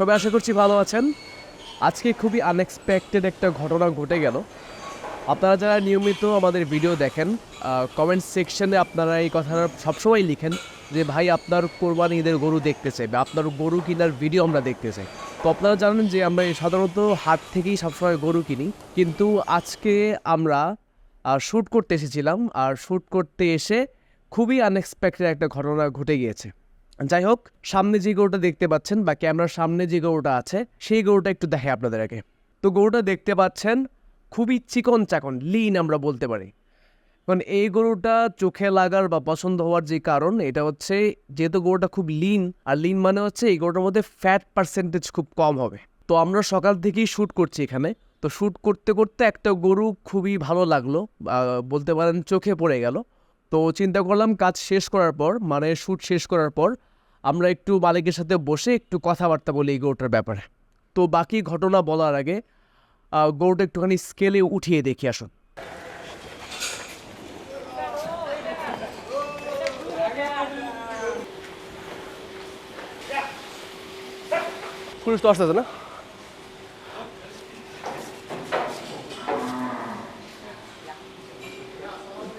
সবাই আশা করছি ভালো আছেন। আজকে খুবই আনএক্সপেক্টেড একটা ঘটনা ঘটে গেল। আপনারা যারা নিয়মিত আমাদের ভিডিও দেখেন, কমেন্ট সেকশনে আপনারা এই কথাটা সবসময় লিখেন যে ভাই আপনার কোরবানি ঈদের গরু দেখতে চাই বা আপনার গরু কেনার ভিডিও আমরা দেখতে চাই। তো আপনারা জানেন যে আমরা সাধারণত হাট থেকেই সবসময় গরু কিনি, কিন্তু আজকে আমরা শ্যুট করতে এসেছিলাম, আর শ্যুট করতে এসে খুবই আনএক্সপেক্টেড একটা ঘটনা ঘটে গিয়েছে। যাই হোক, সামনে যে গরুটা দেখতে পাচ্ছেন বা ক্যামেরার সামনে যে গরুটা আছে সেই গরুটা একটু দেখে আপনাদের আগে। তো গরুটা দেখতে পাচ্ছেন খুবই চিকন চাকন, লিন আমরা বলতে পারি। কারণ এই গরুটা চোখে লাগার বা পছন্দ হওয়ার যে কারণ, এটা হচ্ছে যেহেতু গরুটা খুব লিন, আর লিন মানে হচ্ছে এই গরুটার মধ্যে ফ্যাট পার্সেন্টেজ খুব কম হবে। তো আমরা সকাল থেকেই শ্যুট করছি এখানে। তো শ্যুট করতে করতে একটা গরু খুবই ভালো লাগলো, বলতে পারেন চোখে পড়ে গেল। তো চিন্তা করলাম কাজ শেষ করার পর, মানে শ্যুট শেষ করার পর আমরা একটু মালিকের সাথে বসে একটু কথাবার্তা বলি এই গরুটার ব্যাপারে। তো বাকি ঘটনা বলার আগে গরুটা একটুখানি স্কেলে উঠিয়ে দেখি আসুন। পুলিশ তো আসতেছে না?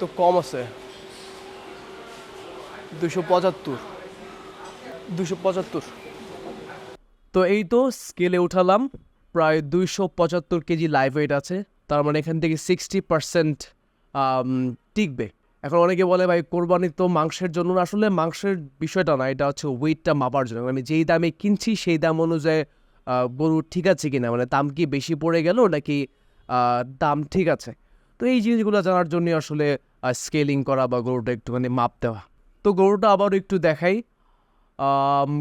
তো কম আছে 275। তো এই তো স্কেলে উঠালাম, প্রায় 275 কেজি লাইভ ওয়েট আছে। তার মানে এখান থেকে 60% টিকবে। এখন অনেকে বলে ভাই কোরবানি তো মাংসের জন্য না। আসলে মাংসের বিষয়টা না, এটা হচ্ছে ওয়েটটা মাপার জন্য। আমি যেই দামে কিনছি সেই দাম অনুযায়ী গরু ঠিক আছে কিনা, মানে দাম কি বেশি পড়ে গেল নাকি দাম ঠিক আছে। তো এই জিনিসগুলো জানার জন্য আসলে স্কেলিং করা বা গরুটা একটুখানি মাপ দেওয়া। তো গরুটা আবার একটু দেখাই।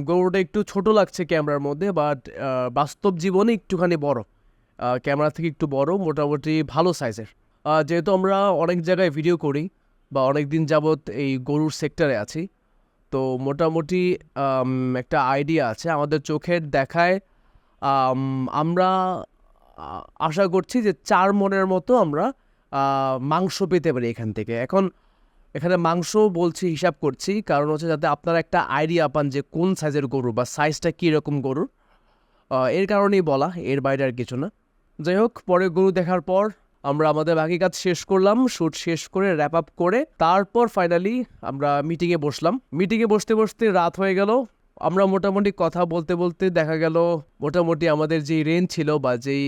গরুটা একটু ছোট লাগছে ক্যামেরার মধ্যে, বাট বাস্তব জীবনে একটুখানি বড়, ক্যামেরা থেকে একটু বড়, মোটামুটি ভালো সাইজের। যেহেতু আমরা অনেক জায়গায় ভিডিও করি বা অনেক দিন যাবৎ এই গরুর সেক্টরে আছি, তো মোটামুটি একটা আইডিয়া আছে আমাদের চোখের দেখায়। আমরা আশা করছি যে 4 মণের মতো আমরা মাংস পেতে পারি এখান থেকে। এখন এখানে মাংস বলছি, হিসাব করছি, কারণ হচ্ছে যাতে আপনারা একটা আইডিয়া পান যে কোন সাইজের গরু বা সাইজটা কীরকম গরুর, এর কারণেই বলা, এর বাইরে আর কিছু না। যাই হোক, পরে গরু দেখার পর আমরা আমাদের বাকি কাজ শেষ করলাম, শ্যুট শেষ করে র্যাপ আপ করে তারপর ফাইনালি আমরা মিটিংয়ে বসলাম। মিটিংয়ে বসতে বসতে রাত হয়ে গেল। আমরা মোটামুটি কথা বলতে বলতে দেখা গেল মোটামুটি আমাদের যেই রেঞ্জ ছিল বা যেই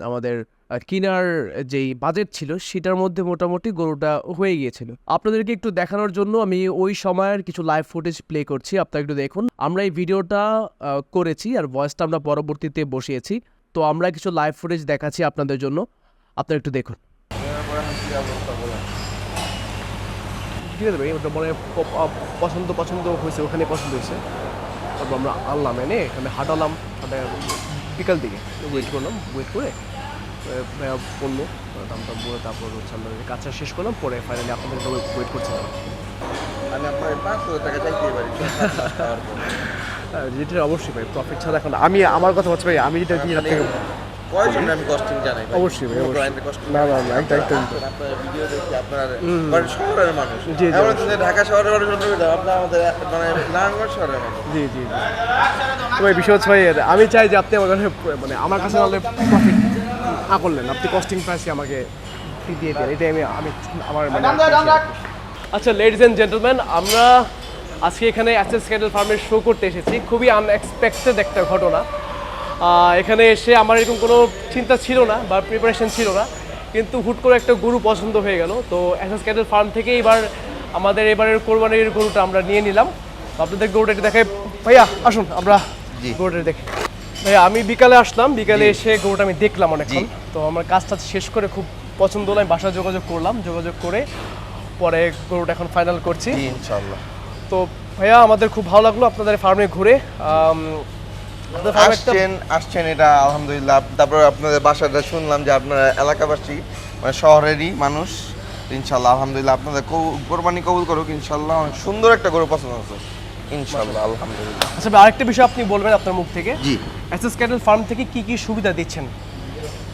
আমাদের কিনার যেই বাজেট ছিল সেটার মধ্যে মোটামুটি গরুটা হয়ে গিয়েছিল। আপনাদেরকে একটু দেখানোর জন্য আমি ওই সময়ের কিছু লাইভ ফুটেজ প্লে করছি, আপনারা একটু দেখুন। আমরা এই ভিডিওটা করেছি আর ভয়েসটা আমরা পরবর্তীতে বসিয়েছি। তো আমরা কিছু লাইভ ফুটেজ দেখাচ্ছি আপনাদের জন্য, আপনারা একটু দেখুন। ঠিক আছে ভাই, ওটা মনে পছন্দ হয়েছে, ওখানে পছন্দ হয়েছে। তারপর আমরা আনলাম, এনে এখানে হাঁটালাম, বিকাল দিকে ওয়েট করলাম, ওয়েট করে পড়লো দামটা বলে তারপর হচ্ছে আমরা কাজটা শেষ করলাম, পরে ফাইনালি আপনাদের ওয়েট করছিলাম। আমি আপনার 500 টাকা চাইতে পারি যেটা অবশ্যই ভাই, প্রফিট ছাড়া এখন আমি আমার কথা হচ্ছে ভাই, আমি যেটা দিয়ে থেকে কয়জন আমি কস্টিং জানাই অবশ্যই ভাই, না একটা আপনার ভিডিও দেখি আপনার মানে শহরের মানুষ, জি, জি, এমন যে ঢাকা শহরের মানুষ আপনার আমাদের মানে নারায়ণগঞ্জ শহরের মানুষ। জি জি জি। তো ভাই বিষয় হচ্ছে ভাই, আমি চাই যে আপনি আমার কাছে মানে আমার কাছে নাহলে প্রফিট না করলেন, আপনি কস্টিং প্রাইসই আমাকে দিয়ে দেন, এটাই আমি আমার মানে। আচ্ছা লেডিজ অ্যান্ড জেন্টলম্যান, আমরা আজকে এখানে অ্যাসেস ক্যাটেল ফার্মের শো করতে এসেছি। খুবই আনএক্সপেক্টেড একটা ঘটনা। এখানে এসে আমার এরকম কোনো চিন্তা ছিল না বা প্রিপারেশন ছিল না, কিন্তু হুট করে একটা গরু পছন্দ হয়ে গেল। তো অ্যাসেস ক্যাটেল ফার্ম থেকে আমাদের এবারের কোরবানির গরুটা আমরা নিয়ে নিলাম। আপনাদের গরুটা একটু দেখাই। ভাইয়া আসুন আমরা গরুটা দেখি। ভাইয়া আমি বিকালে আসলাম, বিকালে এসে গরুটা আমি দেখলাম অনেকক্ষণ। তো আমার কাজটা শেষ করে খুব পছন্দ হলো, আমি বাসায় যোগাযোগ করলাম, যোগাযোগ করে পরে গরুটা এখন ফাইনাল করছি ইনশাআল্লাহ। তো ভাইয়া আমাদের খুব ভালো লাগলো আপনাদের ফার্মে ঘুরে। আসছেন এটা আলহামদুলিল্লাহ। তারপর আপনাদের বাসাটা শুনলাম যে আপনারা এলাকাবাসী মানে শহরেরই মানুষ। ইনশাআল্লাহ আলহামদুলিল্লাহ আপনাদের কোরবানি কবুল করুক ইনশাআল্লাহ। অনেক সুন্দর একটা গরু পছন্দ হয়েছে ইনশাআল্লাহ আলহামদুলিল্লাহ। আচ্ছা আরেকটা বিষয় আপনি বলবেন আপনার মুখ থেকে, জি, অ্যাসেস ক্যাটেল ফার্ম থেকে কি কি সুবিধা দিচ্ছেন?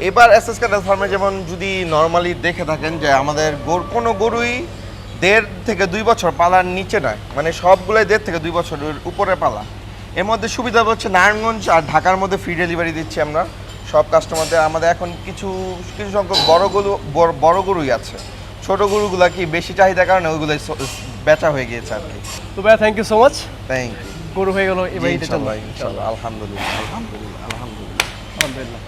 এবার এসএস ক্যাটেল ফার্মে যেমন যদি নর্মালি দেখে থাকেন যে আমাদের কোনো গরুই 1.5 থেকে 2 বছর পালার নিচে নয়, মানে সবগুলোই 1.5 থেকে 2 বছরের উপরে পালা। এর মধ্যে সুবিধা হচ্ছে নারায়ণগঞ্জ আর ঢাকার মধ্যে ফ্রি ডেলিভারি দিচ্ছি আমরা সব কাস্টমারদের। আমাদের এখন কিছু কিছু সংখ্যক বড় গরুই আছে, ছোট গরুগুলা কি বেশি চাহিদার কারণে ওইগুলো বেচা হয়ে গিয়েছে আর কি। তো ভাইয়া thank you so much. Thank you. গরু হয়ে গেল, এবার এটা চলবে। ইনশাআল্লাহ আলহামদুলিল্লাহ আলহামদুলিল্লাহ আলহামদুলিল্লাহ। আলহামদুলিল্লাহ।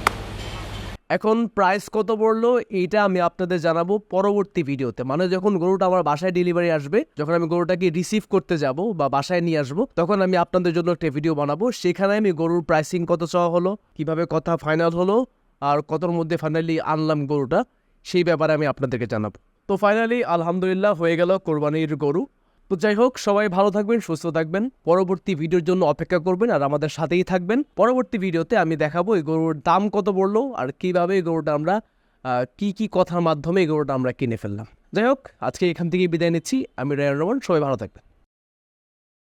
এখন প্রাইস কত পড়লো এইটা আমি আপনাদের জানাবো পরবর্তী ভিডিওতে, মানে যখন গরুটা আমার বাসায় ডেলিভারি আসবে, যখন আমি গরুটাকে রিসিভ করতে যাব বা বাসায় নিয়ে আসবো, তখন আমি আপনাদের জন্য একটা ভিডিও বানাবো। সেখানে আমি গরুর প্রাইসিং কত চাওয়া হলো, কিভাবে কথা ফাইনাল হলো, আর কতর মধ্যে ফাইনালি আনলাম গরুটা, সেই ব্যাপারে আমি আপনাদেরকে জানাবো। তো ফাইনালি আলহামদুলিল্লাহ হয়ে গেল কোরবানির গরু। তো যাই হোক, সবাই ভালো থাকবেন, সুস্থ থাকবেন, পরবর্তী ভিডিওর জন্য অপেক্ষা করবেন আর আমাদের সাথেই থাকবেন। পরবর্তী ভিডিওতে আমি দেখাবো এই গরুর দাম কত পড়লো আর কিভাবে এই গরুটা আমরা কি কথার মাধ্যমে এই গরুটা আমরা কিনে ফেললাম। যাই হোক, আজকে এখান থেকেই বিদায় নিচ্ছি। আমি রায়ন রহমান, সবাই ভালো থাকবেন।